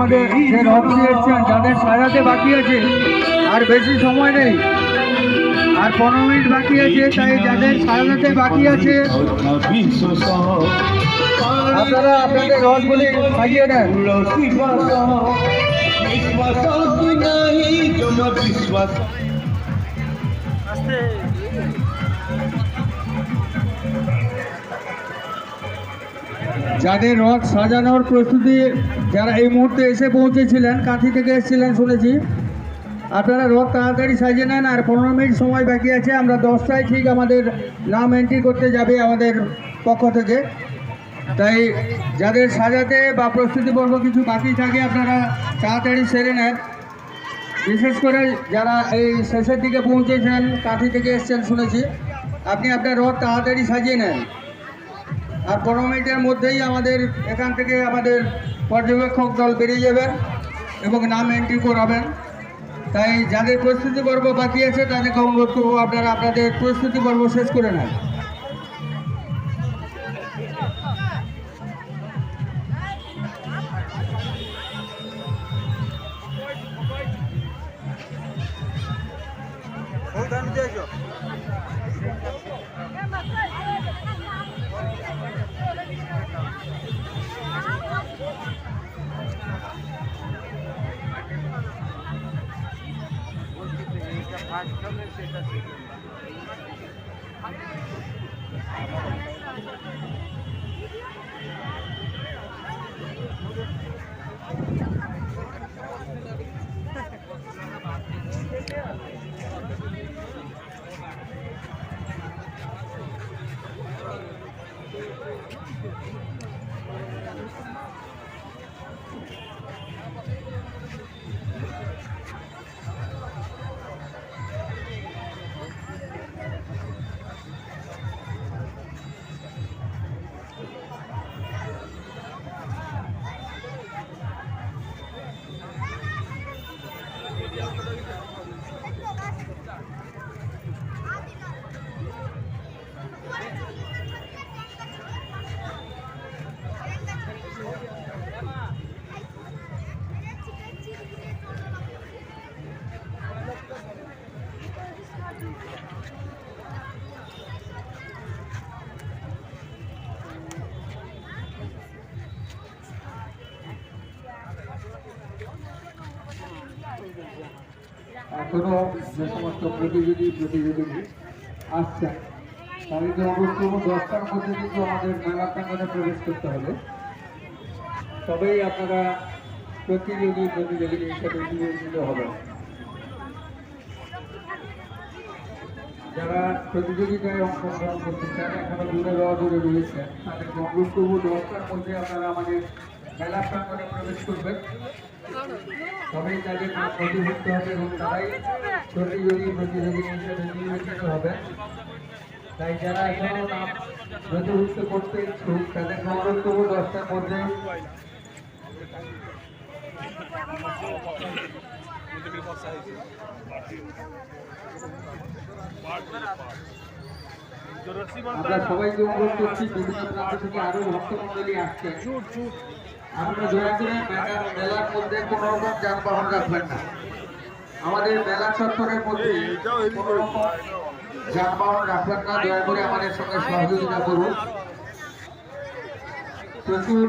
আমাদের যে রথ নিয়ে এসছেন, যাদের সাজাতে বাকি আছে আর বেশি সময় নেই, আর 15 মিনিট বাকি আছে, তাই যাদের সাজাতে বাকি আছে আপনারা আপনাদের রথগুলি সাজিয়ে নেন। যাদের রথ সাজানোর প্রস্তুতি, যারা এই মুহূর্তে এসে পৌঁছেছিলেন, কাঁথি থেকে এসেছিলেন শুনেছি, আপনারা রথ তাড়াতাড়ি সাজিয়ে নেন। আর 15 মিনিট সময় বাকি আছে, আমরা 10টায় ঠিক আমাদের নাম এন্ট্রি করতে যাবে আমাদের পক্ষ থেকে। তাই যাদের সাজাতে বা প্রস্তুতি পর্ব কিছু বাকি থাকে আপনারা তাড়াতাড়ি সেরে নেন। বিশেষ করে যারা এই শেষের দিকে পৌঁছেছেন, কাঁথি থেকে এসছেন শুনেছি, আপনি আপনার রথ তাড়াতাড়ি সাজিয়ে নেন। আর 15 মিনিটের মধ্যেই আমাদের এখান থেকে আমাদের পর্যবেক্ষক দল বেরিয়ে যাবেন এবং নাম এন্ট্রি করাবেন। তাই যাদের প্রস্তুতি পর্ব বাকি আছে তাদেরকে অনুরোধ করবো আপনারা আপনাদের প্রস্তুতি পর্ব শেষ করে নেন। এখনো যে সমস্ত প্রতিযোগী আসছেন তাদেরকে অনুরোধ করবো 10টার মধ্যে কিন্তু আমাদের মেলা প্রাঙ্গণে প্রবেশ করতে হবে, তবেই আপনারা প্রতিযোগী হিসেবে বিবেচিত হবেন। যারা প্রতিযোগিতায় অংশগ্রহণ করতে চান, এখনো দূরে রয়েছেন, তাদেরকে অনুরোধ করবো 10টার মধ্যে আপনারা আমাদের মেলা প্রাঙ্গণে প্রবেশ করবেন, তবেই তাদের নাম নথিভুক্ত হবে এবং তারাই প্রতিযোগী হিসেবে নির্বাচিত হবে। তাই যারা এখনো নাম নথিভুক্ত করতে ইচ্ছুক তাদেরকে অনুরোধ করবো 10টার মধ্যে আমরা সবাইকে অনুরোধ করছি, বিভিন্ন প্রান্ত থেকে আরো ভক্তমন্ডলী আসছে, আপনারা দয়া করে মেলার মধ্যে কোন রকম যানবাহন রাখবেন না। আমাদের মেলা চত্বরের মধ্যে কোন রকম যানবাহন রাখবেন না, দয়া করে আমাদের সঙ্গে সহযোগিতা করুন। প্রচুর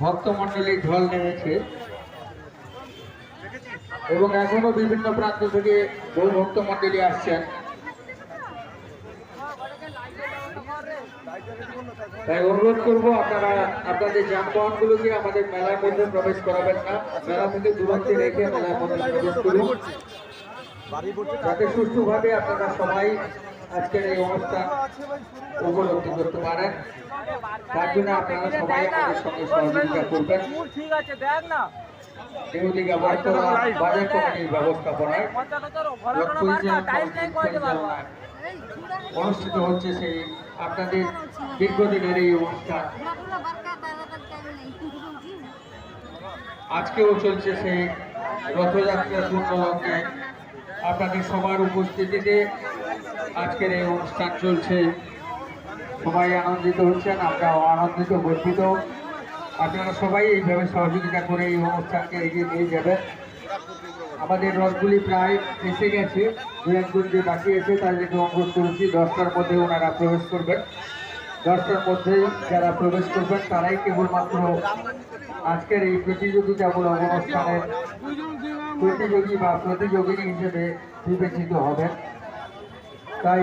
ভক্তমন্ডলী ঢল নেমেছে এবং এখনো বিভিন্ন প্রান্ত থেকে বহু ভক্তমন্ডলী আসছেন। তাই অনুরোধ করবো আপনারা আপনাদের যানবাহনগুলোকে আমাদের মেলার মধ্যে প্রবেশ করাবেন না, মেলা থেকে দূরত্বে রেখে মেলার মধ্যে প্রবেশ করুন, যাতে সুষ্ঠুভাবে আপনারা সবাই আজকের এই অনুষ্ঠান উপলব্ধি করতে পারেন। তার জন্য আপনারা সবাই আমাদের সঙ্গে সহযোগিতা করবেন। দেউলিয়া বাজার কমিটির ব্যবস্থাপনায় অনুষ্ঠিত হচ্ছে সেই আপনাদের দীর্ঘদিনের এই অনুষ্ঠান। আজকেও চলছে সেই রথযাত্রা পূর্ণলগ্নে আপনাদের সবার উপস্থিতিতে আজকের এই অনুষ্ঠান চলছে। সবাই আনন্দিত হচ্ছেন, আমরাও আনন্দিত গর্বিত। আপনারা সবাই এইভাবে সহযোগিতা করে এই অনুষ্ঠানকে এগিয়ে নিয়ে যাবেন। আমাদের রথগুলি প্রায় এসে গেছে, দু একজন যে বাকি আছে তাদেরকে অনুরোধ করেছি 10টার মধ্যে ওনারা প্রবেশ করবেন। 10টার মধ্যে যারা প্রবেশ করবেন তারাই কেবলমাত্র আজকের এই প্রতিযোগিতামূলক অনুষ্ঠানের প্রতিযোগী বা প্রতিযোগিনী হিসেবে বিবেচিত হবেন। তাই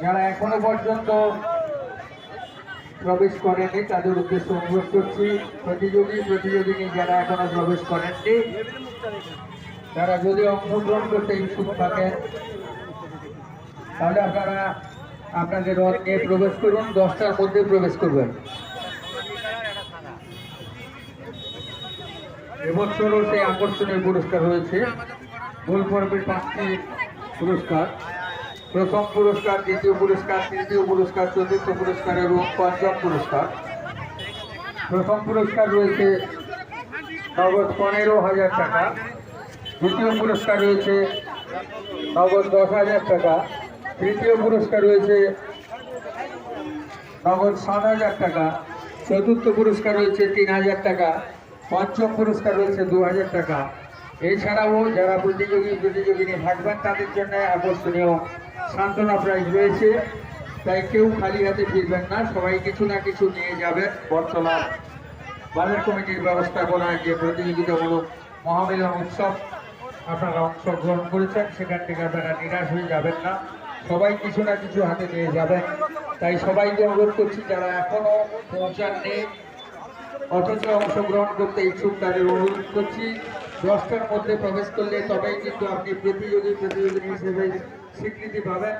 যারা এখনো পর্যন্ত প্রবেশ করেনি তাদের উদ্দেশ্যে অনুরোধ করছি, প্রতিযোগিনী যারা এখনো প্রবেশ করেননি তারা যদি অংশগ্রহণ করতে ইচ্ছুক থাকেন তাহলে আপনারা আপনাদের রথ নিয়ে প্রবেশ করুন, 10টার মধ্যে প্রবেশ করবেন। এবছরও সেই আকর্ষণীয় পুরস্কার রয়েছে। মূল পর্বের 5টি পুরস্কার, প্রথম পুরস্কার, দ্বিতীয় পুরস্কার, তৃতীয় পুরস্কার, চতুর্থ পুরস্কার এবং পঞ্চম পুরস্কার। প্রথম পুরস্কার রয়েছে নগদ 15,000 টাকা, দ্বিতীয় পুরস্কার রয়েছে নগদ 10,000 টাকা, তৃতীয় পুরস্কার রয়েছে নগদ 7,000 টাকা, চতুর্থ পুরস্কার রয়েছে 3,000 টাকা, পঞ্চম পুরস্কার রয়েছে 2,000 টাকা। এছাড়াও যারা প্রতিযোগিনী থাকবেন তাদের জন্য আকর্ষণীয় সান্ত্বনা প্রাইজ রয়েছে। তাই কেউ খালি হাতে ফিরবেন না, সবাই কিছু না কিছু নিয়ে যাবেন। বটতলা বাজার কমিটির ব্যবস্থাপনায় যে প্রতিযোগিতামূলক মহামিলন উৎসব আপনারা অংশগ্রহণ করেছেন সেখান থেকে আপনারা নিরাশ হয়ে যাবেন না, সবাই কিছু না কিছু হাতে নিয়ে যাবেন। তাই সবাইকে অনুরোধ করছি যারা এখনো পৌঁছাননি অথচ অংশগ্রহণ করতে ইচ্ছুক তাদের অনুরোধ করছি 10টার মধ্যে প্রবেশ করলে তবেই কিন্তু আপনি প্রতিযোগী হিসেবে স্বীকৃতি পাবেন।